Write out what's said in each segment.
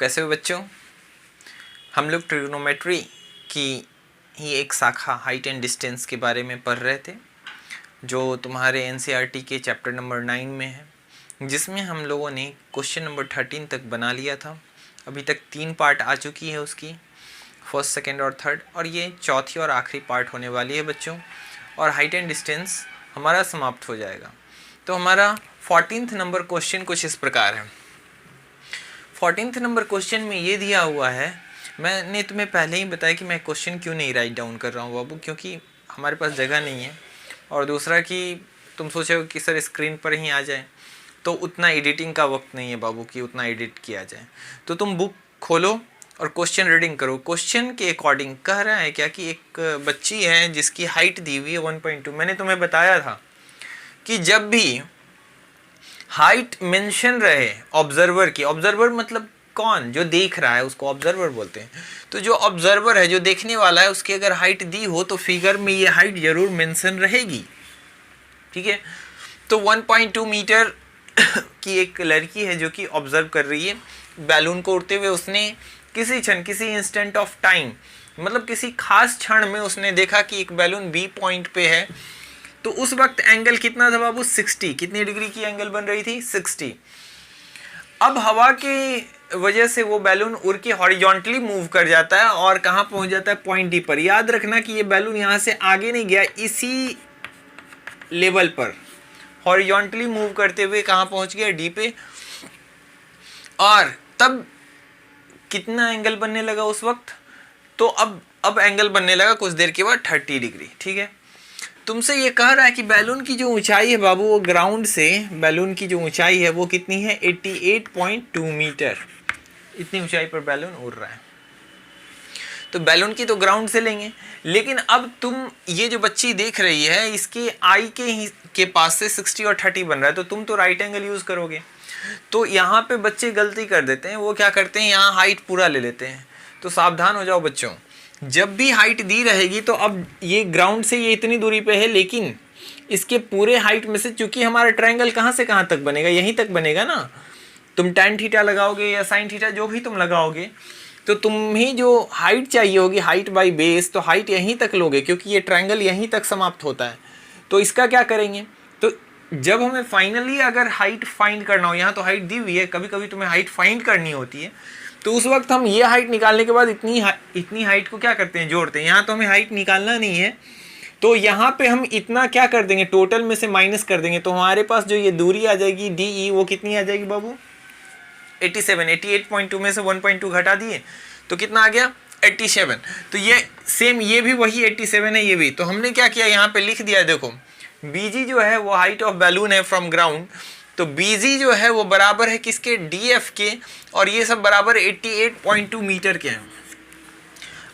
कैसे हो बच्चों? हम लोग ट्रिग्नोमेट्री की ही एक शाखा हाइट एंड डिस्टेंस के बारे में पढ़ रहे थे, जो तुम्हारे एनसीईआरटी के चैप्टर नंबर 9 में है, जिसमें हम लोगों ने क्वेश्चन नंबर 13 तक बना लिया था। अभी तक 3 पार्ट आ चुकी है उसकी, फर्स्ट, सेकेंड और थर्ड, और ये चौथी और आखिरी पार्ट होने वाली है बच्चों। और हाइट एंड डिस्टेंस हमारा समाप्त हो जाएगा। तो हमारा 14th नंबर क्वेश्चन कुछ इस प्रकार है। 14th नंबर क्वेश्चन में ये दिया हुआ है, मैंने तुम्हें पहले ही बताया कि मैं क्वेश्चन क्यों नहीं राइट डाउन कर रहा हूँ बाबू, क्योंकि हमारे पास जगह नहीं है, और दूसरा कि तुम सोचो कि सर स्क्रीन पर ही आ जाए, तो उतना एडिटिंग का वक्त नहीं है बाबू कि उतना एडिट किया जाए। तो तुम बुक खोलो और क्वेश्चन रीडिंग करो। क्वेश्चन के अकॉर्डिंग कह रहा है क्या कि एक बच्ची है जिसकी हाइट दी हुई है 1.2। मैंने तुम्हें बताया था कि जब भी हाइट मेंशन रहे ऑब्जर्वर की, ऑब्जर्वर मतलब कौन, जो देख रहा है उसको ऑब्जर्वर बोलते हैं। तो जो ऑब्जर्वर है, जो देखने वाला है, उसकी अगर हाइट दी हो तो फिगर में ये हाइट जरूर मेंशन रहेगी। ठीक है, तो 1.2 मीटर की एक लड़की है जो कि ऑब्जर्व कर रही है बैलून को उड़ते हुए। उसने किसी क्षण, किसी इंस्टेंट ऑफ टाइम, मतलब किसी खास क्षण में उसने देखा कि एक बैलून बी पॉइंट पे है। तो उस वक्त एंगल कितना था बाबू? 60। कितनी डिग्री की एंगल बन रही थी? 60। अब हवा की वजह से वो बैलून उड़ के हॉरिजॉन्टली मूव कर जाता है और कहाँ पहुंच जाता है? पॉइंट डी पर। याद रखना कि ये बैलून यहाँ से आगे नहीं गया, इसी लेवल पर हॉरिजॉन्टली मूव करते हुए कहाँ पहुंच गया? डी पे। और तब कितना एंगल बनने लगा उस वक्त? तो अब एंगल बनने लगा कुछ देर के बाद 30 डिग्री। ठीक है, तुमसे ये कह रहा है कि बैलून की जो ऊंचाई है बाबू, वो ग्राउंड से बैलून की जो ऊंचाई है वो कितनी है? 88.2 मीटर। इतनी ऊंचाई पर बैलून उड़ रहा है। तो बैलून की तो ग्राउंड से लेंगे, लेकिन अब तुम ये जो बच्ची देख रही है, इसके आई के पास से 60 और 30 बन रहा है, तो तुम तो राइट एंगल यूज करोगे। तो यहाँ पे बच्चे गलती कर देते हैं, वो क्या करते हैं, यहाँ हाइट पूरा ले लेते हैं। तो सावधान हो जाओ बच्चों, जब भी हाइट दी रहेगी तो अब ये ग्राउंड से ये इतनी दूरी पे है, लेकिन इसके पूरे हाइट में से, चूंकि हमारा ट्रायंगल कहाँ से कहाँ तक बनेगा? यहीं तक बनेगा ना। तुम tan थीटा लगाओगे या sin थीटा, जो भी तुम लगाओगे, तो तुम ही जो हाइट चाहिए होगी, हाइट बाई बेस, तो हाइट यहीं तक लोगे, क्योंकि ये ट्रायंगल यहीं तक समाप्त होता है। तो इसका क्या करेंगे? तो जब हमें फाइनली अगर हाइट फाइंड करना हो, यहाँ तो हाइट दी हुई है, कभी कभी तुम्हें हाइट फाइंड करनी होती है, तो उस वक्त हम ये हाइट निकालने के बाद इतनी हाइट को क्या करते हैं? जोड़ते हैं। यहाँ तो हमें हाइट निकालना नहीं है, तो यहाँ पे हम इतना क्या कर देंगे? टोटल में से माइनस कर देंगे। तो हमारे पास जो ये दूरी आ जाएगी डी, वो कितनी आ जाएगी बाबू? 87। 88.2 में से 1.2 घटा दिए तो कितना आ गया? 87। तो ये सेम, ये भी वही 87 है, ये भी। तो हमने क्या किया, यहाँ पे लिख दिया, देखो बीजी जो है वो हाइट ऑफ बैलून है फ्रॉम ग्राउंड, तो बीजी जो है वो बराबर है किसके? डीएफ के, और ये सब बराबर 88.2 मीटर के हैं।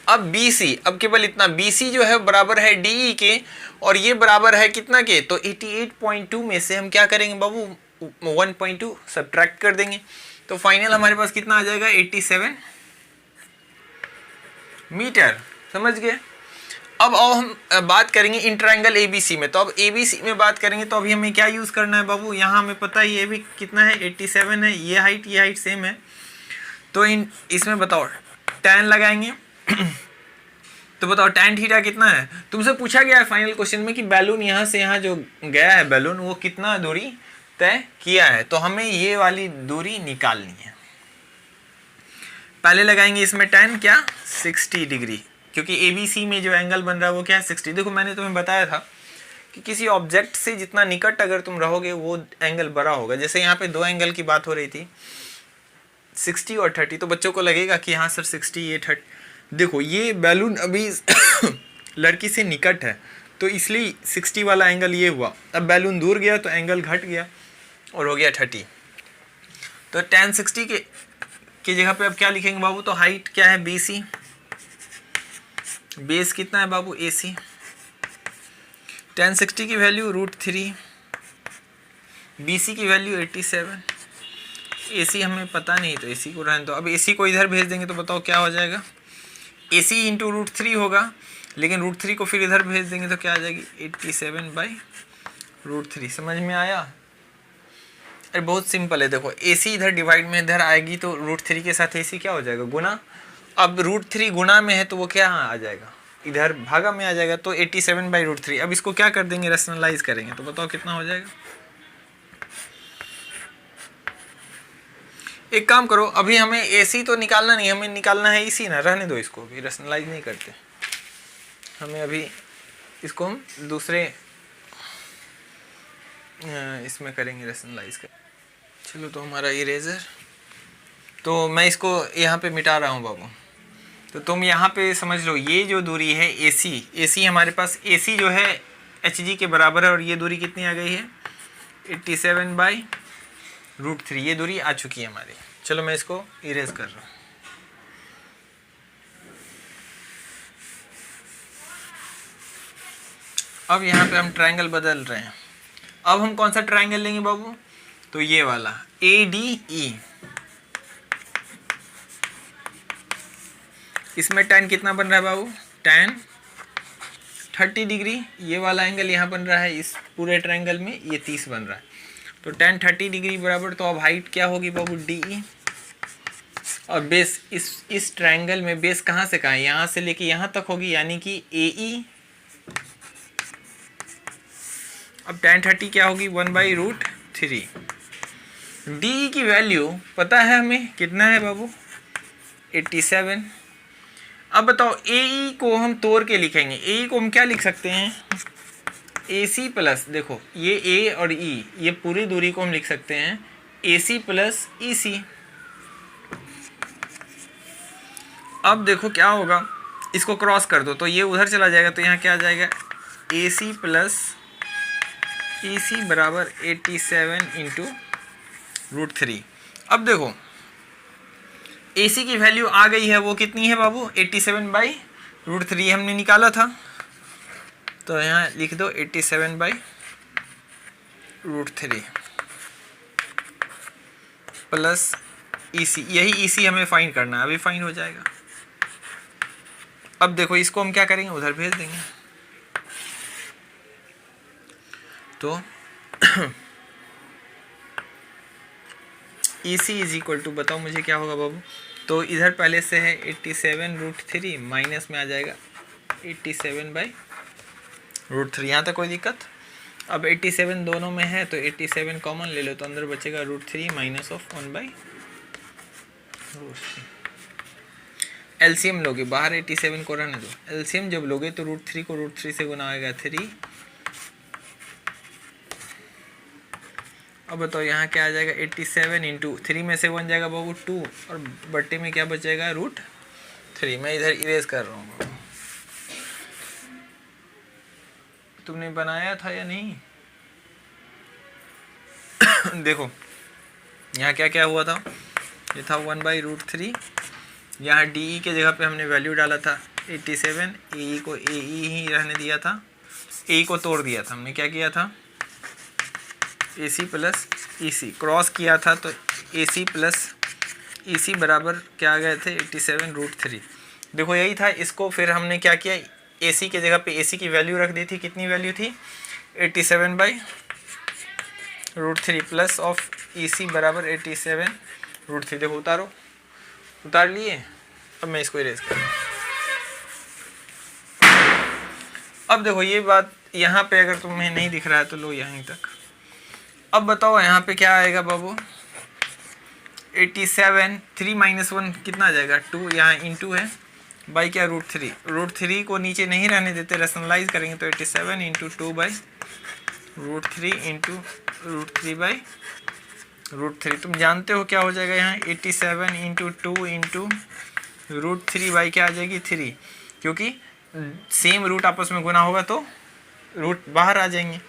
अब बीसी, अब केवल इतना, बीसी जो है बराबर है डीई के, और ये बराबर है कितना के? तो 88.2 में से हम क्या करेंगे बाबू? 1.2 सब्ट्रैक्ट कर देंगे, तो फाइनल हमारे पास कितना आ जाएगा? 87 मीटर। समझ गए? अब हम बात करेंगे इन ट्रायंगल एबीसी में। तो अब एबीसी में बात करेंगे, तो अभी हमें क्या यूज करना है बाबू? यहाँ हमें पता है ये भी कितना है? 87 है। ये हाइट सेम है, तो इसमें बताओ tan लगाएंगे। तो बताओ tan थीटा कितना है? तुमसे पूछा गया है फाइनल क्वेश्चन में कि बैलून यहाँ से यहाँ जो गया है बैलून, वो कितना दूरी तय किया है, तो हमें ये वाली दूरी निकालनी है। पहले लगाएंगे इसमें tan क्या? 60 डिग्री, क्योंकि एबीसी में जो एंगल बन रहा है वो क्या है? 60। देखो मैंने तुम्हें बताया था कि किसी ऑब्जेक्ट से जितना निकट अगर तुम रहोगे वो एंगल बड़ा होगा। जैसे यहाँ पे दो एंगल की बात हो रही थी, 60 और 30, तो बच्चों को लगेगा कि हाँ सर 60, ये 30। देखो ये बैलून अभी लड़की से निकट है, तो इसलिए 60 वाला एंगल ये हुआ। अब बैलून दूर गया तो एंगल घट गया और हो गया 30। तो tan 60 की जगह पे अब क्या लिखेंगे बाबू? तो हाइट क्या है? BC, बेस कितना है बाबू? AC। tan 60 की वैल्यू √3, BC की वैल्यू 87, AC हमें पता नहीं, तो AC को रहने दो। अब AC को इधर भेज देंगे तो बताओ क्या हो जाएगा? AC इंटू √3 होगा, लेकिन √3 को फिर इधर भेज देंगे तो क्या आ जाएगी? 87/√3। समझ में आया? अरे बहुत सिंपल है, देखो AC इधर डिवाइड में इधर आएगी तो √3 के साथ AC क्या हो जाएगा, गुना। अब √3 गुना में है तो वो क्या आ जाएगा, इधर भागा में आ जाएगा, तो 87/√3। अब इसको क्या कर देंगे, रैशनलाइज करेंगे तो बताओ कितना हो जाएगा। एक काम करो, अभी हमें AC तो निकालना नहीं, हमें निकालना है EC ना, रहने दो इसको, अभी रैशनलाइज नहीं करते हमें, अभी इसको हम दूसरे इसमें करेंगे रैशनलाइज कर। चलो तो हमारा इरेजर, तो मैं इसको यहाँ पे मिटा रहा हूँ बाबू। तो तुम यहाँ पे समझ लो, ये जो दूरी है AC हमारे पास AC जो है HG के बराबर है, और ये दूरी कितनी आ गई है 87/√3, ये दूरी आ चुकी है हमारी। चलो मैं इसको इरेज कर रहा हूँ। अब यहाँ पे हम ट्रायंगल बदल रहे हैं। अब हम कौन सा ट्रायंगल लेंगे बाबू, तो ये वाला ADE। इसमें tan कितना बन रहा है बाबू, tan 30 डिग्री। ये वाला एंगल यहाँ बन रहा है, इस पूरे ट्रायंगल में ये 30 बन रहा है, तो tan 30 डिग्री बराबर, तो अब हाइट क्या होगी बाबू DE। और बेस इस ट्रायंगल में बेस कहाँ से कहाँ है, यहाँ से लेके यहाँ तक होगी, यानी कि AE। अब tan 30 क्या होगी 1/√3। DE की वैल्यू पता है हमें कितना है बाबू 87। अब बताओ AE को हम तोड़ के लिखेंगे, AE को हम क्या लिख सकते हैं, AC प्लस, देखो ये A और E, ये पूरी दूरी को हम लिख सकते हैं AC प्लस EC। अब देखो क्या होगा, इसको क्रॉस कर दो तो ये उधर चला जाएगा, तो यहाँ क्या आ जाएगा AC प्लस EC बराबर 87/√3। अब देखो AC की वैल्यू आ गई है, वो कितनी है बाबू 87/√3 हमने निकाला था, तो यहाँ लिख दो 87/√3 प्लस EC। यही EC हमें फाइंड करना है, अभी फाइंड हो जाएगा। अब देखो इसको हम क्या करेंगे, उधर भेज देंगे, तो EC इज इक्वल टू, बताओ मुझे क्या होगा बाबू, तो इधर पहले से है 87/√3, माइनस में आ जाएगा 87/√3। यहाँ तक कोई दिक्कत। अब 87 दोनों में है तो 87 कॉमन ले लो, तो अंदर बचेगा √3 माइनस ऑफ 1/√3। एलसीएम लोगे, बाहर 87 को रहने दो, एलसीएम जब लोगे तो √3 को √3 से गुना आएगा 3। अब बताओ यहाँ क्या आ जाएगा 87 इंटू 3 में से 1 जाएगा बाबू 2, और बट्टे में क्या बचेगा √3। मैं इधर इरेज कर रहा हूँ, तुमने बनाया था या नहीं देखो यहाँ क्या क्या हुआ था, ये था 1/√3, यहाँ DE के जगह पे हमने वैल्यू डाला था 87, AE को AE ही रहने दिया था, AE को तोड़ दिया था हमने, क्या किया था AC प्लस EC क्रॉस किया था, तो AC प्लस EC बराबर क्या आ गए थे 87/√3। देखो यही था, इसको फिर हमने क्या किया, AC के जगह पे AC की वैल्यू रख दी थी, कितनी वैल्यू थी 87/√3 प्लस ऑफ EC बराबर 87/√3। देखो उतारो, उतार लिए। अब मैं इसको इरेज कर रहा हूँ। अब देखो ये बात यहाँ पे अगर तुम्हें नहीं दिख रहा है तो लो यहीं तक। अब बताओ यहाँ पे क्या आएगा बाबू 87, 3 माइनस 1 कितना आ जाएगा 2, यहाँ इंटू है बाई क्या √3 को नीचे नहीं रहने देते, रैशनलाइज करेंगे तो 87 इंटू 2/√3 इंटू √3/√3। तुम जानते हो क्या हो जाएगा यहाँ 87 इंटू 2 इंटू √3 बाई क्या आ जाएगी 3, क्योंकि सेम रूट आपस में गुना होगा तो रूट बाहर आ जाएंगे।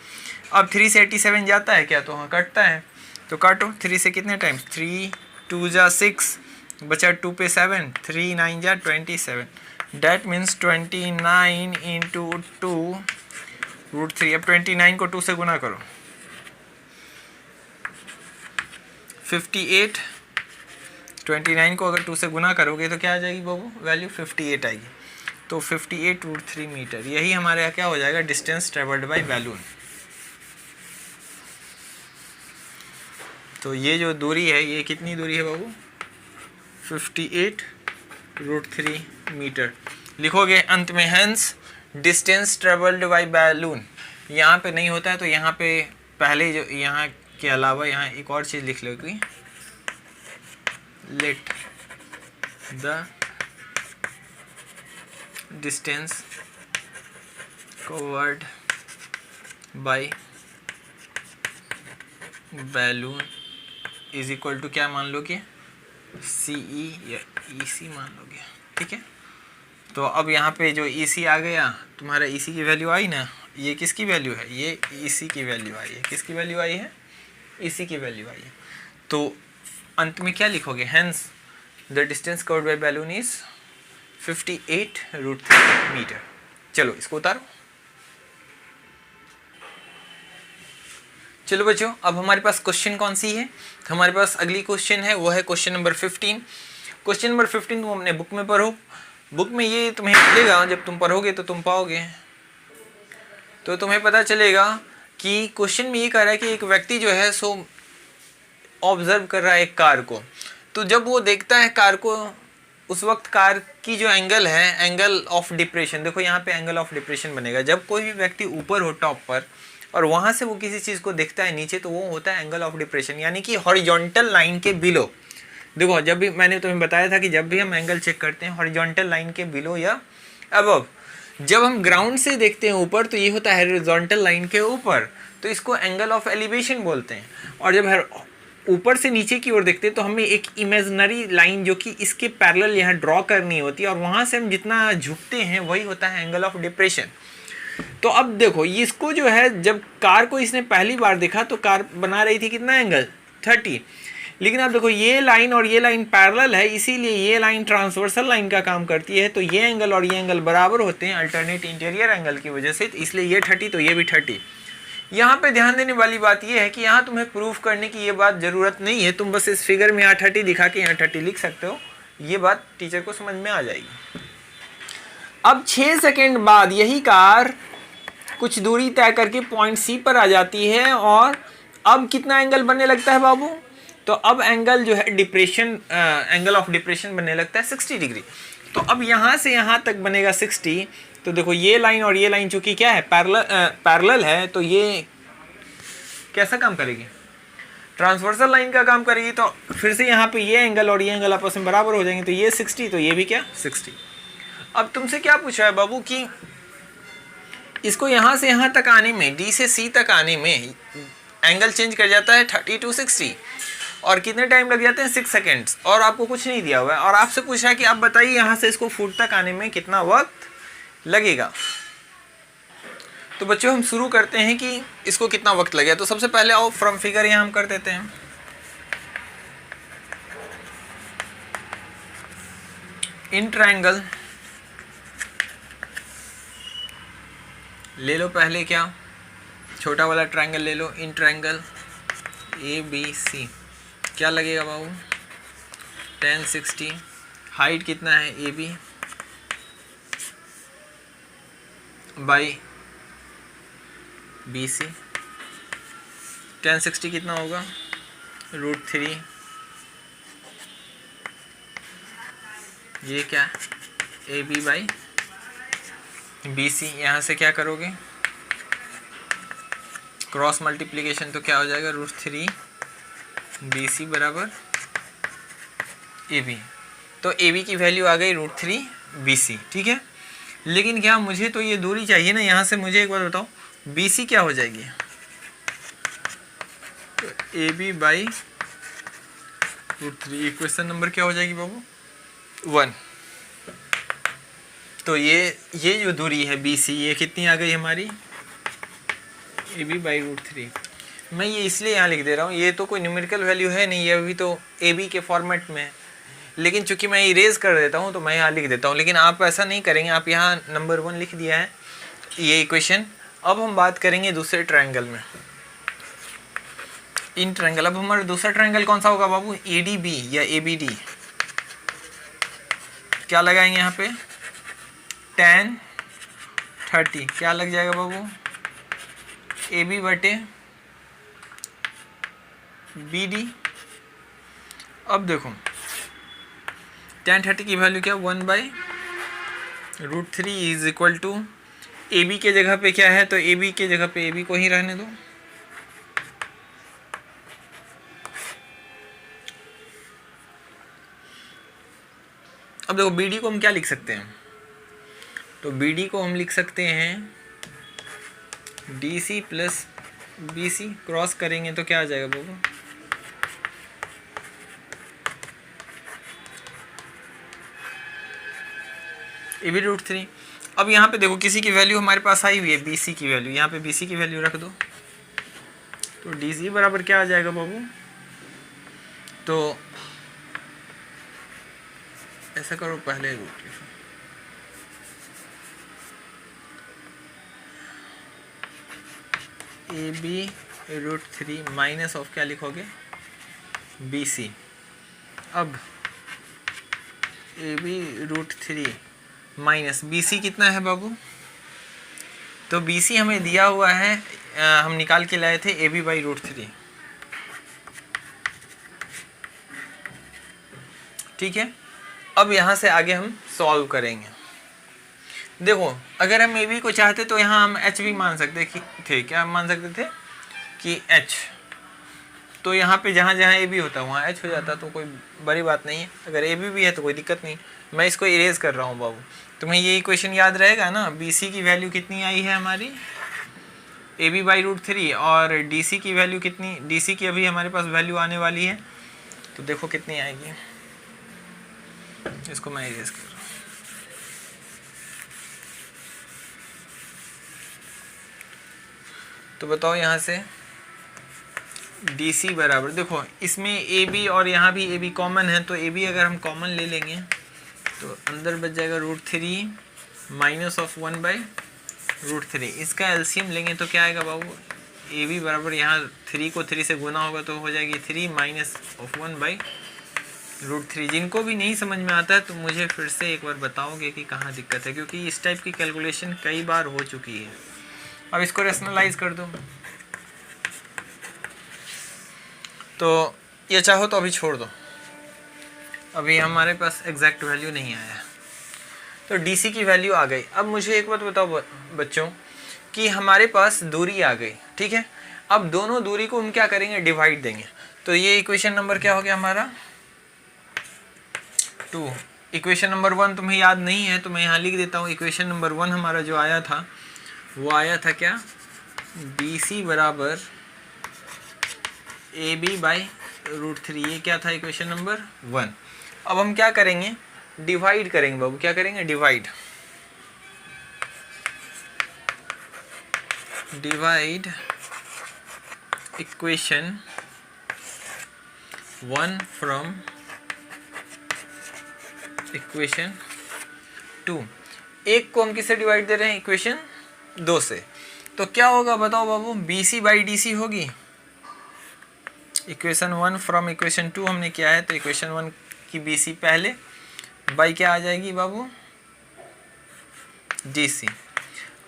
अब 3 से 87 जाता है क्या, तो हाँ कटता है, तो काटो 3 से कितने टाइम्स, 3 2 जा 6 बचा 2 पे 7, 3 9 जा 27, डैट मीन्स 29 इंटू 2√3। अब 29 को 2 से गुना करो 58, 29 को अगर 2 से गुना करोगे तो क्या आ जाएगी बाबू वैल्यू 58 आएगी, तो 58√3 मीटर। यही हमारे यहाँ क्या हो जाएगा डिस्टेंस ट्रेवल्ड बाय बैलून। तो ये जो दूरी है ये कितनी दूरी है बाबू? 58√3 मीटर लिखोगे अंत में। Hence distance travelled by balloon, यहाँ पे नहीं होता है तो यहाँ पे पहले जो यहाँ के अलावा यहाँ एक और चीज़ लिख लोगे, let the distance covered by balloon is equal to क्या मान लोगे? CE या EC मान लोगे, ठीक है। तो अब यहाँ पे जो EC आ गया, तुम्हारा EC की वैल्यू आई ना, ये किसकी वैल्यू है? ये EC की वैल्यू आई है। किसकी वैल्यू आई है? EC की वैल्यू आई है। तो अंत में क्या लिखोगे? Hence the distance covered by balloon is 58√3 metre. चलो इसको उतारो। चलो बच्चों, अब हमारे पास क्वेश्चन कौन सी है? तो हमारे पास अगली क्वेश्चन है, वो है क्वेश्चन नंबर 15। क्वेश्चन नंबर 15 तुम अपने बुक में पढ़ो। बुक में ये तुम्हें मिलेगा, जब तुम पढ़ोगे तो तुम पाओगे, तो तुम्हें पता चलेगा कि क्वेश्चन में ये कह रहा है कि एक व्यक्ति जो है सो ऑब्जर्व कर रहा है एक कार को। तो जब वो देखता है कार को, उस वक्त कार की जो एंगल है, एंगल ऑफ डिप्रेशन, देखो यहाँ पे एंगल ऑफ डिप्रेशन बनेगा। जब कोई भी व्यक्ति ऊपर हो टॉप पर और वहाँ से वो किसी चीज़ को देखता है नीचे, तो वो होता है एंगल ऑफ डिप्रेशन, यानी कि हॉरिजॉन्टल लाइन के बिलो। देखो जब भी मैंने तुम्हें बताया था कि जब भी हम एंगल चेक करते हैं हॉरिजॉन्टल लाइन के बिलो या अबव, जब हम ग्राउंड से देखते हैं ऊपर तो ये होता है हॉरिजॉन्टल लाइन के ऊपर, तो इसको एंगल ऑफ एलिवेशन बोलते हैं। और जब ऊपर से नीचे की ओर देखते हैं तो हमें एक इमेजिनरी लाइन जो कि इसके पैरेलल यहाँ ड्रॉ करनी होती है, और वहाँ से हम जितना झुकते हैं वही होता है एंगल ऑफ डिप्रेशन। तो अब देखो इसको जो है, जब कार को इसने पहली बार देखा तो कार बना रही थी कितना एंगल? 30। लेकिन अब देखो ये लाइन और ये लाइन पैरेलल है, इसीलिए ये लाइन ट्रांसवर्सल लाइन का काम करती है, तो ये एंगल और ये एंगल बराबर होते हैं अल्टरनेट इंटीरियर एंगल की वजह से, इसलिए ये 30 तो ये भी 30। यहाँ पे ध्यान देने वाली बात ये है कि यहाँ तुम्हें प्रूफ करने की ये बात ज़रूरत नहीं है, तुम बस इस फिगर में यहाँ 30 दिखा के यहाँ 30 लिख सकते हो, ये बात टीचर को समझ में आ जाएगी। अब 6 सेकेंड बाद यही कार कुछ दूरी तय करके पॉइंट C पर आ जाती है, और अब कितना एंगल बनने लगता है बाबू? तो अब एंगल जो है डिप्रेशन, एंगल ऑफ डिप्रेशन बनने लगता है 60 डिग्री। तो अब यहाँ से यहाँ तक बनेगा 60। तो देखो ये लाइन और ये लाइन चूंकि क्या है, पैरेलल है, तो ये कैसा काम करेगी? ट्रांसवर्सल लाइन का काम करेगी। तो फिर से यहाँ पे ये एंगल और ये एंगल आपस में बराबर हो जाएंगे, तो ये 60 तो ये भी क्या 60। अब तुमसे क्या पूछा है बाबू कि इसको यहाँ से यहाँ तक आने में, D से C तक आने में एंगल चेंज कर जाता है 30 to 60, और कितने टाइम लग जाते हैं? 6 सेकेंड्स। और आपको कुछ नहीं दिया हुआ है, और आपसे पूछा है कि आप बताइए यहाँ से इसको फुट तक आने में कितना वक्त लगेगा। तो बच्चों हम शुरू करते हैं कि इसको कितना वक्त लगेगा। तो सबसे पहले आओ फ्रॉम फिगर यहाँ हम कर देते हैं। इन ट्रायंगल ले लो, पहले क्या छोटा वाला ट्रायंगल ले लो, इन ट्रायंगल ABC। क्या लगेगा बाबू? 10 60। हाइट कितना है AB बाई BC। 10 60 कितना होगा? √3। ये क्या? AB by BC। यहाँ से क्या करोगे? क्रॉस मल्टीप्लिकेशन, तो क्या हो जाएगा? √3 BC बराबर AB। तो AB की वैल्यू आ गई √3 BC, ठीक है। लेकिन क्या मुझे तो ये दूरी चाहिए ना, यहाँ से मुझे एक बार बताओ BC क्या हो जाएगी? तो AB बाई √3। इक्वेशन नंबर क्या हो जाएगी बाबू? 1। तो ये जो दूरी है BC, ये कितनी आ गई हमारी? AB by √3। मैं ये इसलिए यहाँ लिख दे रहा हूँ, ये तो कोई न्यूमेरिकल वैल्यू है नहीं, ये अभी तो AB के फॉर्मेट में है, लेकिन चूंकि मैं इरेज कर देता हूँ तो मैं यहाँ लिख देता हूँ। लेकिन आप ऐसा नहीं करेंगे, आप यहाँ नंबर 1 लिख दिया है ये इक्वेशन। अब हम बात करेंगे दूसरे ट्रायंगल में, इन ट्रायंगल। अब हमारा दूसरा ट्रायंगल कौन सा होगा बाबू? ADB या ABD। क्या लगाएंगे यहाँ पे? 10 30। क्या लग जाएगा बाबू? AB बटे BD। अब देखो tan 30 की वैल्यू क्या, 1/√3 इज इक्वल टू AB के जगह पे क्या है, तो AB के जगह पे AB को ही रहने दो। अब देखो BD को हम क्या लिख सकते हैं, तो BD को हम लिख सकते हैं DC प्लस BC, क्रॉस करेंगे तो क्या आ जाएगा बाबू, AB√3। अब यहाँ पे देखो किसी की वैल्यू हमारे पास आई हुई है BC की वैल्यू, यहाँ पे BC की वैल्यू रख दो, तो DC बराबर क्या आ जाएगा बाबू, तो ऐसा करो पहले AB√3 माइनस ऑफ क्या लिखोगे, BC। अब AB√3 माइनस BC कितना है बाबू, तो BC हमें दिया हुआ है, हम निकाल के लाए थे AB/√3, ठीक है। अब यहाँ से आगे हम सॉल्व करेंगे। देखो अगर हम AB को चाहते तो यहाँ हम H भी मान सकते थे, क्या मान सकते थे कि H, तो यहाँ पे जहाँ जहाँ AB होता है वहाँ H हो जाता, तो कोई बड़ी बात नहीं है। अगर AB भी है तो कोई दिक्कत नहीं, मैं इसको इरेज कर रहा हूँ बाबू। तुम्हें ये इक्वेशन याद रहेगा ना, BC की वैल्यू कितनी आई है हमारी AB/√3 और DC की वैल्यू कितनी, DC की अभी हमारे पास वैल्यू आने वाली है, तो देखो कितनी आएगी, इसको मैं इरेज कर रहा हूँ। तो बताओ यहाँ से DC बराबर, देखो इसमें AB और यहाँ भी AB कॉमन है, तो AB अगर हम कॉमन ले लेंगे तो अंदर बच जाएगा √3 माइनस ऑफ 1/√3। इसका एलसीएम लेंगे तो क्या आएगा बाबू, AB बराबर यहाँ 3 को 3 से गुना होगा तो हो जाएगी 3 माइनस ऑफ 1/√3। जिनको भी नहीं समझ में आता है तो मुझे फिर से एक बार बताओगे कि कहाँ दिक्कत है, क्योंकि इस टाइप की कैलकुलेशन कई बार हो चुकी है। अब इसको रेशनलाइज कर दो, तो ये चाहो तो अभी छोड़ दो, अभी हमारे पास एग्जैक्ट वैल्यू नहीं आया, तो DC की वैल्यू आ गई। अब मुझे एक बात बताओ बच्चों कि हमारे पास दूरी आ गई, ठीक है। अब दोनों दूरी को हम क्या करेंगे, डिवाइड देंगे, तो ये इक्वेशन नंबर क्या हो गया हमारा 2। इक्वेशन नंबर 1 तुम्हें याद नहीं है तो मैं यहाँ लिख देता हूँ। इक्वेशन नंबर 1 हमारा जो आया था वो आया था क्या, BC बराबर AB/√3, ये क्या था इक्वेशन नंबर 1। अब हम क्या करेंगे, डिवाइड करेंगे बाबू, क्या करेंगे, डिवाइड इक्वेशन 1 फ्रॉम इक्वेशन 2। एक को हम किससे डिवाइड दे रहे हैं, इक्वेशन 2 से, तो क्या होगा बताओ बाबू, BC/DC होगी। इक्वेशन 1 फ्रॉम इक्वेशन 2 हमने किया है, तो इक्वेशन 1 की BC पहले बाई क्या आ जाएगी बाबू, DC।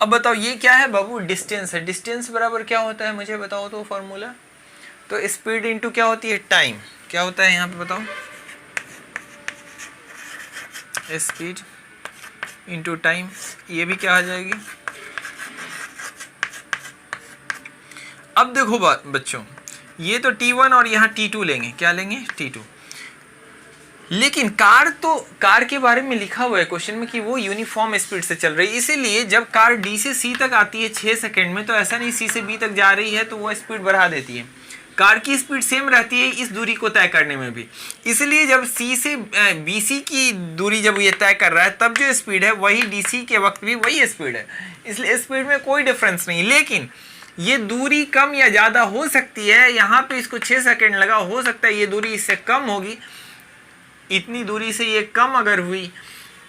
अब बताओ ये क्या है बाबू, डिस्टेंस है। डिस्टेंस बराबर क्या होता है मुझे बताओ तो फॉर्मूला, तो स्पीड इनटू क्या होती है, टाइम। क्या होता है यहाँ पे बताओ, स्पीड इनटू टाइम, ये भी क्या आ जाएगी। अब देखो बच्चों, ये तो T1 और यहाँ T2 लेंगे, क्या लेंगे, T2। लेकिन कार के बारे में लिखा हुआ है क्वेश्चन में कि वो यूनिफॉर्म स्पीड से चल रही है, इसीलिए जब कार D से C तक आती है 6 सेकंड में, तो ऐसा नहीं C से B तक जा रही है तो वो स्पीड बढ़ा देती है। कार की स्पीड सेम रहती है इस दूरी को तय करने में भी, इसलिए जब C से BC की दूरी जब ये तय कर रहा है तब जो स्पीड है वही DC के वक्त भी वही स्पीड है, इसलिए स्पीड में कोई डिफरेंस नहीं। लेकिन ये दूरी कम या ज़्यादा हो सकती है, यहाँ पे इसको 6 सेकंड लगा, हो सकता है ये दूरी इससे कम होगी, इतनी दूरी से ये कम अगर हुई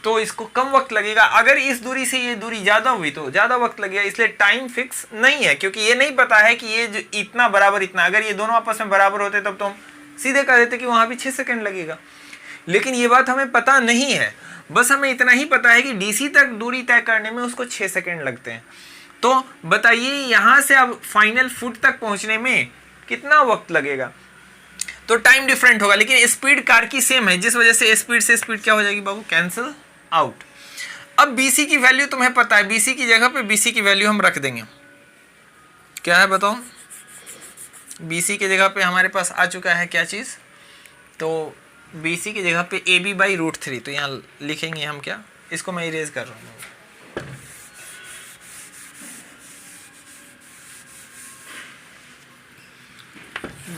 तो इसको कम वक्त लगेगा, अगर इस दूरी से ये दूरी ज़्यादा हुई तो ज़्यादा वक्त लगेगा। इसलिए टाइम फिक्स नहीं है, क्योंकि ये नहीं पता है कि ये जो इतना बराबर इतना, अगर ये दोनों आपस में बराबर होते तब तो हम सीधे कह देते कि वहाँ भी 6 सेकंड लगेगा, लेकिन ये बात हमें पता नहीं है। बस हमें इतना ही पता है कि DC तक दूरी तय करने में उसको 6 सेकंड लगते हैं। तो बताइए यहाँ से अब फाइनल फुट तक पहुँचने में कितना वक्त लगेगा, तो टाइम डिफरेंट होगा, लेकिन स्पीड कार की सेम है, जिस वजह से स्पीड से स्पीड क्या हो जाएगी बाबू, कैंसिल आउट। अब BC की वैल्यू तुम्हें पता है, BC की जगह पे BC की वैल्यू हम रख देंगे, क्या है बताओ, BC की जगह पे हमारे पास आ चुका है क्या चीज़, तो BC की जगह पे AB/√3, तो यहाँ लिखेंगे हम क्या, इसको मैं इरेज कर रहा हूँ।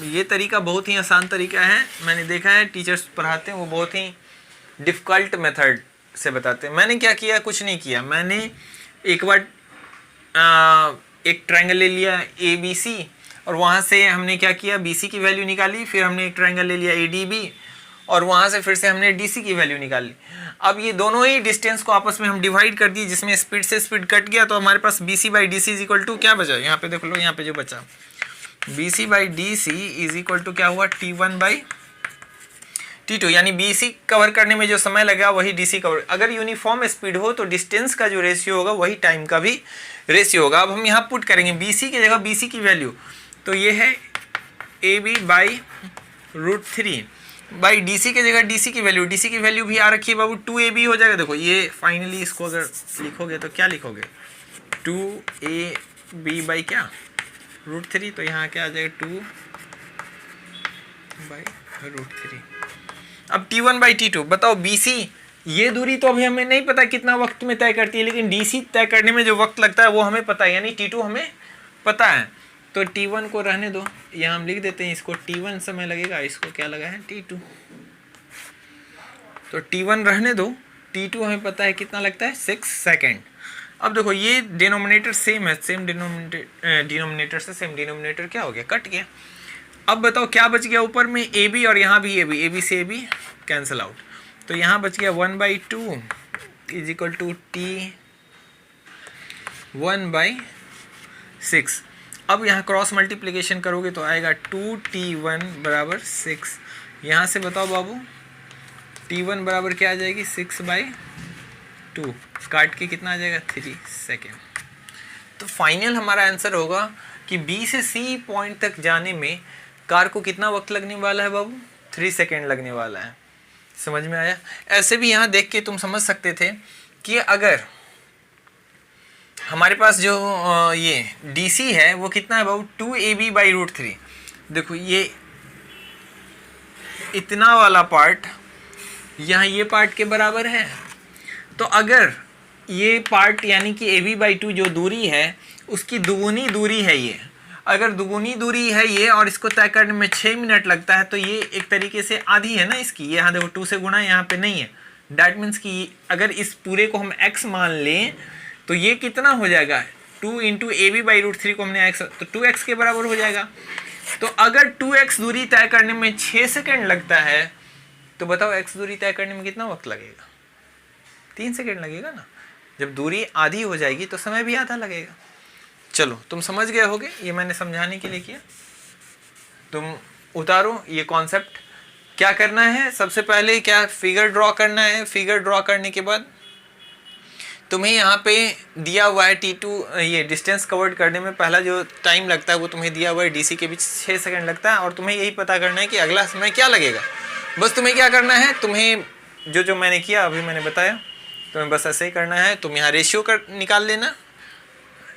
ये तरीका बहुत ही आसान तरीका है, मैंने देखा है टीचर्स पढ़ाते हैं वो बहुत ही डिफ़िकल्ट मेथड से बताते हैं। मैंने क्या किया, कुछ नहीं किया, मैंने एक बार एक ट्रायंगल ले लिया ABC और वहाँ से हमने क्या किया, BC की वैल्यू निकाली, फिर हमने एक ट्रायंगल ले लिया ADB और वहाँ से फिर से हमने DC की वैल्यू निकाली। अब ये दोनों ही डिस्टेंस को आपस में हम डिवाइड कर दिए, जिसमें स्पीड से स्पीड कट गया, तो हमारे पास BC/DC इज इक्वल टू क्या बचा, यहाँ पे देख लो, यहाँ पे जो बचा BC/DC इज इक्वल टू क्या हुआ, T1/T2, यानी BC कवर करने में जो समय लगा वही DC कवर। अगर यूनिफॉर्म स्पीड हो तो डिस्टेंस का जो रेशियो होगा वही टाइम का भी रेशियो होगा। अब हम यहाँ पुट करेंगे BC की जगह BC की वैल्यू, तो ये है AB/√3 बाई DC की जगह DC की वैल्यू, DC की वैल्यू भी आ रखी है बाबू, 2AB हो जाएगा। देखो ये फाइनली इसको अगर लिखोगे तो क्या लिखोगे, 2AB क्या √3, तो यहाँ क्या आ जाएगा 2/√3। अब T1/T2 बताओ, BC ये दूरी तो अभी हमें नहीं पता कितना वक्त में तय करती है, लेकिन DC तय करने में जो वक्त लगता है वो हमें पता है, यानी T2 हमें पता है। तो T1 को रहने दो, यहाँ हम लिख देते हैं इसको T1 समय लगेगा, इसको क्या लगा है T2, तो T1 रहने दो, T2 हमें पता है कितना लगता है 6 सेकेंड। अब देखो ये डिनोमिनेटर सेम है, सेम डिनोमिनेटर से सेम डिनोमिनेटर क्या हो गया, कट गया। अब बताओ क्या बच गया ऊपर में, AB और यहाँ भी AB से AB कैंसिल आउट, तो यहाँ बच गया 1/2 इज इक्वल टू T1/6। अब यहाँ क्रॉस मल्टीप्लिकेशन करोगे तो आएगा 2T1 बराबर 6। यहाँ से बताओ बाबू T1 बराबर क्या आ जाएगी, 6/2, काट के कितना आ जाएगा 3 सेकेंड। तो फाइनल हमारा आंसर होगा कि B से C पॉइंट तक जाने में कार को कितना वक्त लगने वाला है बाबू, 3 सेकेंड लगने वाला है। समझ में आया। ऐसे भी यहाँ देख के तुम समझ सकते थे कि अगर हमारे पास जो ये DC है वो कितना है बाबू, 2AB/√3। देखो ये इतना वाला पार्ट यहाँ ये पार्ट के बराबर है, तो अगर ये पार्ट यानी कि AB/2 जो दूरी है उसकी दुगुनी दूरी है ये, अगर दुगुनी दूरी है ये और इसको तय करने में 6 मिनट लगता है, तो ये एक तरीके से आधी है ना इसकी, ये यहाँ देखो 2 से गुणा यहाँ पे नहीं है, डैट मीन्स कि अगर इस पूरे को हम x मान लें तो ये कितना हो जाएगा, 2 × AB/√3 को हमने x, तो 2x के बराबर हो जाएगा। तो अगर 2x दूरी तय करने में 6 सेकेंड लगता है, तो बताओ x दूरी तय करने में कितना वक्त लगेगा, 3 सेकेंड लगेगा ना। जब दूरी आधी हो जाएगी तो समय भी आधा लगेगा। चलो तुम समझ गए होगे, ये मैंने समझाने के लिए किया। तुम उतारो ये कॉन्सेप्ट। क्या करना है, सबसे पहले क्या फिगर ड्रॉ करना है। फिगर ड्रॉ करने के बाद तुम्हें यहाँ पे दिया हुआ है T2, ये डिस्टेंस कवर्ड करने में पहला जो टाइम लगता है वो तुम्हें दिया हुआ है DC के बीच 6 सेकंड लगता है, और तुम्हें यही पता करना है कि अगला समय क्या लगेगा। बस तुम्हें क्या करना है, तुम्हें जो मैंने किया अभी मैंने बताया, तुम्हें बस ऐसे ही करना है। तुम यहाँ रेशियो कर निकाल लेना,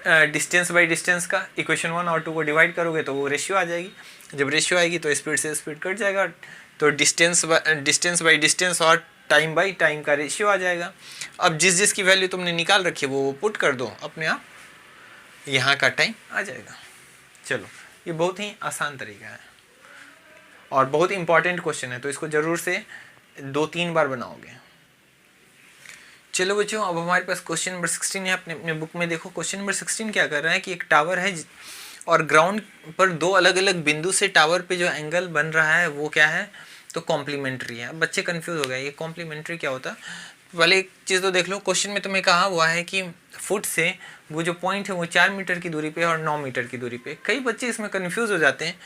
डिस्टेंस बाई डिस्टेंस का, इक्वेशन 1 और 2 को डिवाइड करोगे तो वो रेशियो आ जाएगी। जब रेशियो आएगी तो स्पीड से स्पीड कट जाएगा, तो डिस्टेंस बाई डिस्टेंस और टाइम बाई टाइम का रेशियो आ जाएगा। अब जिस की वैल्यू तुमने निकाल रखी है वो पुट कर दो, अपने आप यहाँ का टाइम आ जाएगा। चलो ये बहुत ही आसान तरीका है और बहुत इंपॉर्टेंट क्वेश्चन है, तो इसको ज़रूर से 2-3 बार बनाओगे। चलो बच्चों, अब हमारे पास क्वेश्चन नंबर 16 है। अपने बुक में देखो, क्वेश्चन नंबर 16 क्या कर रहा है कि एक टावर है और ग्राउंड पर 2 अलग अलग बिंदु से टावर पे जो एंगल बन रहा है वो क्या है, तो कॉम्प्लीमेंट्री है। अब बच्चे कंफ्यूज हो गए, ये कॉम्प्लीमेंट्री क्या होता है। पहले एक चीज़ तो देख लो, क्वेश्चन में तुम्हें कहा हुआ है कि फुट से वो जो पॉइंट है वो 4 मीटर की दूरी पे और 9 मीटर की दूरी पे। कई बच्चे इसमें कंफ्यूज हो जाते हैं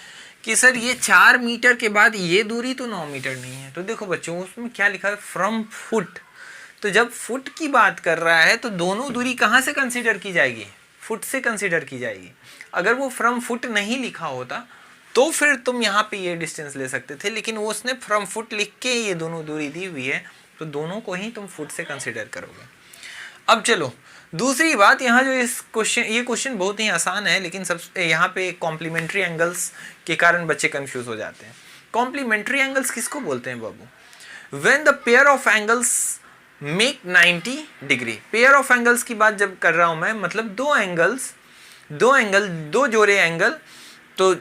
कि सर ये 4 मीटर के बाद ये दूरी तो 9 मीटर नहीं है। तो देखो बच्चों, उसमें क्या लिखा है, फ्रॉम फुट। तो जब फुट की बात कर रहा है तो दोनों दूरी कहाँ से कंसीडर की जाएगी, फुट से कंसीडर की जाएगी। अगर वो फ्रॉम फुट नहीं लिखा होता तो फिर तुम यहाँ पे ये डिस्टेंस ले सकते थे, लेकिन वो उसने फ्रॉम फुट लिख के ये दोनों दूरी दी हुई है, तो दोनों को ही तुम फुट से कंसिडर करोगे। अब चलो दूसरी बात, यहाँ जो इस क्वेश्चन, ये क्वेश्चन बहुत ही आसान है, लेकिन सब यहाँ पे कॉम्प्लीमेंट्री एंगल्स के कारण बच्चे कंफ्यूज हो जाते हैं। कॉम्प्लीमेंट्री एंगल्स किसको बोलते हैं बाबू? When the pair of angles make 90 degree. Pair of angles की बात जब कर रहा हूँ मैं, मतलब दो जोड़े एंगल, तो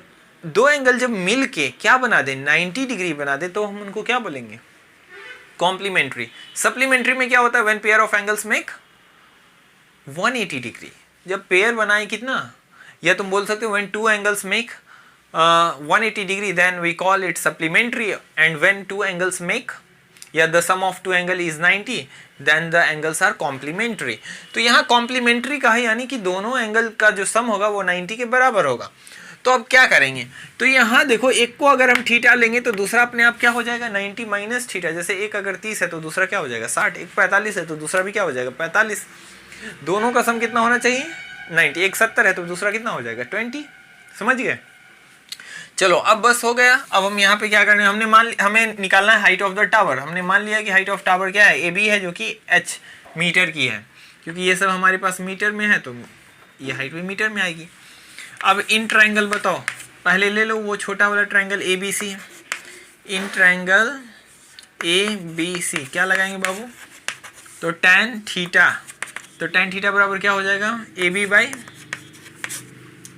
दो एंगल जब मिल के क्या बना दे, 90 डिग्री बना दे, तो हम उनको क्या बोलेंगे? कॉम्प्लीमेंट्री। सप्लीमेंट्री में क्या होता है? When pair of angles make 180 degree. जब पेयर बनाए कितना, या तुम बोल सकते हो when two angles make 180 degree then we call it supplementary, and when two angles make, या the sum of two angle is 90 then the angles are complementary. तो यहाँ कॉम्प्लीमेंट्री का है, यानी कि दोनों एंगल का जो सम होगा वो 90 के बराबर होगा। तो अब क्या करेंगे? तो यहाँ देखो, एक को अगर हम थीटा लेंगे तो दूसरा अपने आप क्या हो जाएगा? 90 माइनस थीटा। जैसे एक अगर 30 है तो दूसरा क्या हो जाएगा? 60। एक 45 है तो दूसरा भी क्या हो जाएगा? 45। दोनों का सम कितना होना चाहिए? 90। एक 70 है तो दूसरा कितना हो जाएगा? 20। समझ गए? चलो अब बस हो गया। अब हम यहाँ पे क्या करने, हमें निकालना है हाइट ऑफ द टावर। हमने मान लिया कि हाइट ऑफ टावर क्या है? AB है, जो कि h मीटर की है, क्योंकि ये सब हमारे पास मीटर में है तो ये हाइट भी मीटर में आएगी। अब इन ट्रायंगल बताओ, पहले ले लो वो छोटा वाला triangle ABC। In triangle ABC क्या लगाएंगे बाबू? तो tan थीटा, तो tan थीटा बराबर क्या हो जाएगा? AB बाई,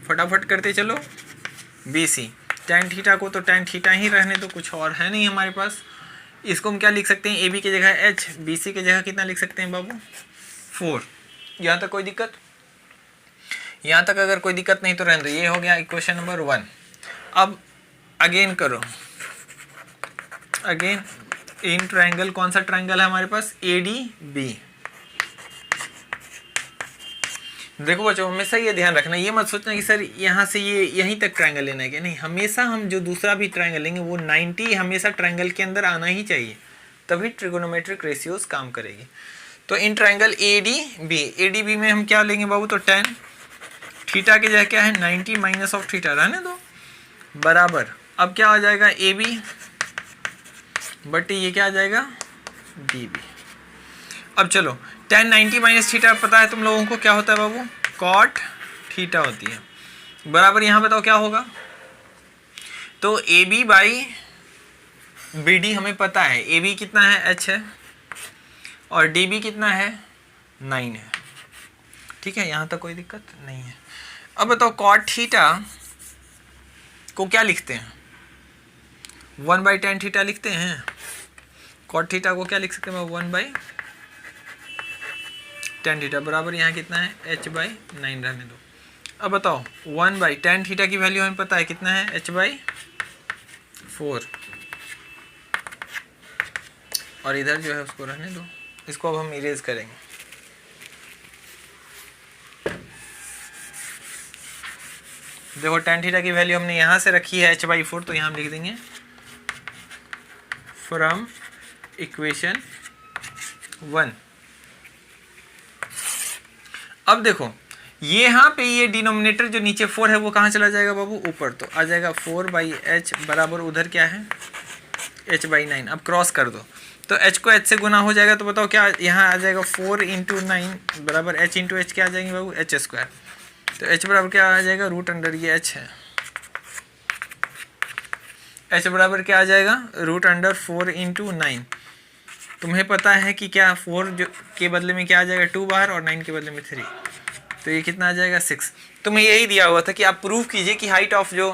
फटाफट करते चलो, BC। tan थीटा को तो tan थीटा ही रहने दो, कुछ और है नहीं हमारे पास। इसको हम क्या लिख सकते हैं? AB की जगह h, BC की जगह कितना लिख सकते हैं बाबू? 4। यहाँ तक कोई दिक्कत? यहाँ तक अगर कोई दिक्कत नहीं तो रहने दो। ये हो गया इक्वेशन नंबर 1। अब अगेन करो, अगेन इन ट्रायंगल, कौन सा ट्रायंगल है हमारे पास? ADB। देखो बच्चों, हमेशा ये ध्यान रखना, ये मत सोचना कि सर यहाँ से ये यहीं तक ट्रायंगल लेना है, क्या नहीं। हमेशा हम जो दूसरा भी ट्रायंगल लेंगे वो 90 हमेशा ट्रायंगल के अंदर आना ही चाहिए, तभी ट्रिगोनोमेट्रिक रेशियोज काम करेगी। तो इन ट्रायंगल ADB में हम क्या लेंगे बाबू? तो tan थीटा की जगह क्या है? 90 माइनस ऑफ थीटा, रहने दो, बराबर। अब क्या आ जाएगा? AB बट ये क्या आ जाएगा? DB। अब चलो, tan 90 माइनस थीटा पता है तुम लोगों को क्या होता है बाबू? cot थीटा होती है, बराबर। यहाँ बताओ क्या होगा? तो AB बाई BD हमें पता है। AB कितना है? h है, और DB कितना है? 9 है। ठीक है, यहाँ तक कोई दिक्कत नहीं है। अब बताओ cot थीटा को क्या लिखते हैं? 1 बाई tan थीटा लिखते हैं। cot थीटा को क्या लिख सकते हैं? 1 बाई tan थीटा, बराबर यहाँ कितना है? h बाई 9 रहने दो। अब बताओ 1 बाई tan थीटा की वैल्यू हमें पता है कितना है? h बाई 4, और इधर जो है उसको रहने दो, इसको अब हम इरेज करेंगे। देखो tan थीटा की वैल्यू हमने यहाँ से रखी है h बाई 4, तो यहाँ हम लिख देंगे फ्रॉम इक्वेशन 1। अब देखो यहाँ पे ये डिनोमिनेटर जो नीचे 4 है वो कहाँ चला जाएगा बाबू? ऊपर। तो आ जाएगा 4 बाई h बराबर उधर क्या है? h by 9। अब क्रॉस कर दो, तो h को h से गुना हो जाएगा, तो बताओ क्या यहाँ आ जाएगा? 4 इंटू 9 बराबर h इंटू h क्या आ जाएंगे बाबू? h square. तो h बराबर क्या आ जाएगा? रूट अंडर ये h है, h बराबर क्या आ जाएगा? Root under 4 into 9। तुम्हें पता है कि क्या 4 जो के बदले में क्या आ जाएगा? 2 बाहर, और 9 के बदले में 3, तो ये कितना आ जाएगा? 6। तुम्हें यही दिया हुआ था कि आप प्रूव कीजिए कि हाइट ऑफ जो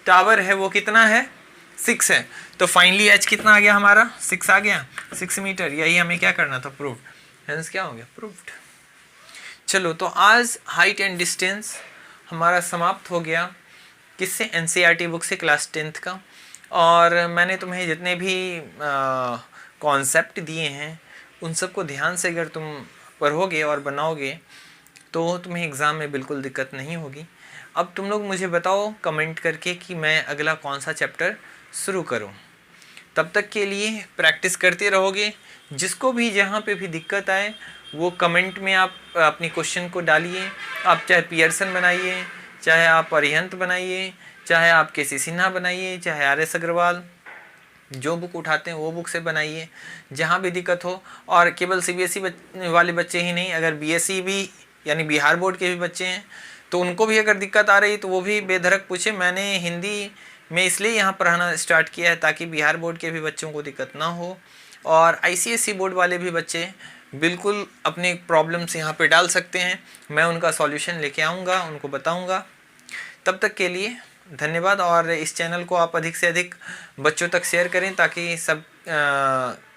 टावर है वो कितना है? 6 है। तो फाइनली h कितना आ गया हमारा? 6 आ गया, 6 मीटर। यही हमें क्या करना था? प्रूव्ड। हेंस क्या हो गया? प्रूव्ड। चलो, तो आज हाइट एंड डिस्टेंस हमारा समाप्त हो गया। किससे? NCERT बुक से, क्लास 10th का। और मैंने तुम्हें जितने भी कॉन्सेप्ट दिए हैं उन सबको ध्यान से अगर तुम पढ़ोगे और बनाओगे तो तुम्हें एग्ज़ाम में बिल्कुल दिक्कत नहीं होगी। अब तुम लोग मुझे बताओ कमेंट करके कि मैं अगला कौन सा चैप्टर शुरू करूं। तब तक के लिए प्रैक्टिस करते रहोगे। जिसको भी जहाँ पे भी दिक्कत आए वो कमेंट में आप अपनी क्वेश्चन को डालिए। आप चाहे पियर्सन बनाइए, चाहे आप अरिहंत बनाइए, चाहे आप केसी सिन्हा बनाइए, चाहे RS अग्रवाल, जो बुक उठाते हैं वो बुक से बनाइए, जहाँ भी दिक्कत हो। और केवल CBSE वाले बच्चे ही नहीं, अगर BSE भी यानी बिहार बोर्ड के भी बच्चे हैं तो उनको भी अगर दिक्कत आ रही तो वो भी बेधड़क पूछे। मैंने हिंदी में इसलिए यहाँ पढ़ाना स्टार्ट किया है ताकि बिहार बोर्ड के भी बच्चों को दिक्कत ना हो, और ICSE बोर्ड वाले भी बच्चे बिल्कुल अपनी प्रॉब्लम्स यहाँ पे डाल सकते हैं। मैं उनका सॉल्यूशन लेके आऊँगा, उनको बताऊँगा। तब तक के लिए धन्यवाद, और इस चैनल को आप अधिक से अधिक बच्चों तक शेयर करें ताकि सब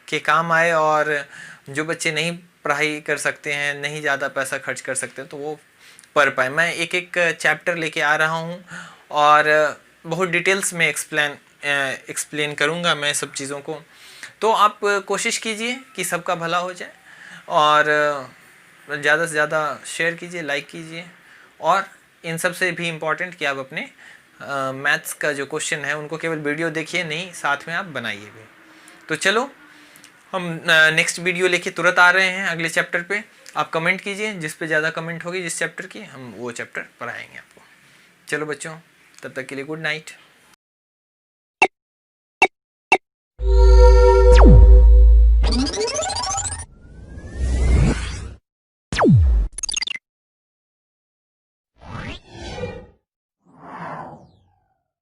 के काम आए, और जो बच्चे नहीं पढ़ाई कर सकते हैं, नहीं ज़्यादा पैसा खर्च कर सकते तो वो पढ़ पाए। मैं एक एक चैप्टर लेके आ रहा हूँ और बहुत डिटेल्स में एक्सप्लेन करूँगा मैं सब चीज़ों को। तो आप कोशिश कीजिए कि सबका भला हो जाए, और ज़्यादा से ज़्यादा शेयर कीजिए, लाइक कीजिए, और इन सब से भी इम्पॉर्टेंट कि आप अपने मैथ्स का जो क्वेश्चन है उनको केवल वीडियो देखिए नहीं, साथ में आप बनाइए भी। तो चलो हम नेक्स्ट वीडियो लेके तुरंत आ रहे हैं अगले चैप्टर पे। आप कमेंट कीजिए, जिस पे ज़्यादा कमेंट होगी जिस चैप्टर की, हम वो चैप्टर पढ़ाएंगे आपको। चलो बच्चों, तब तक के लिए गुड नाइट।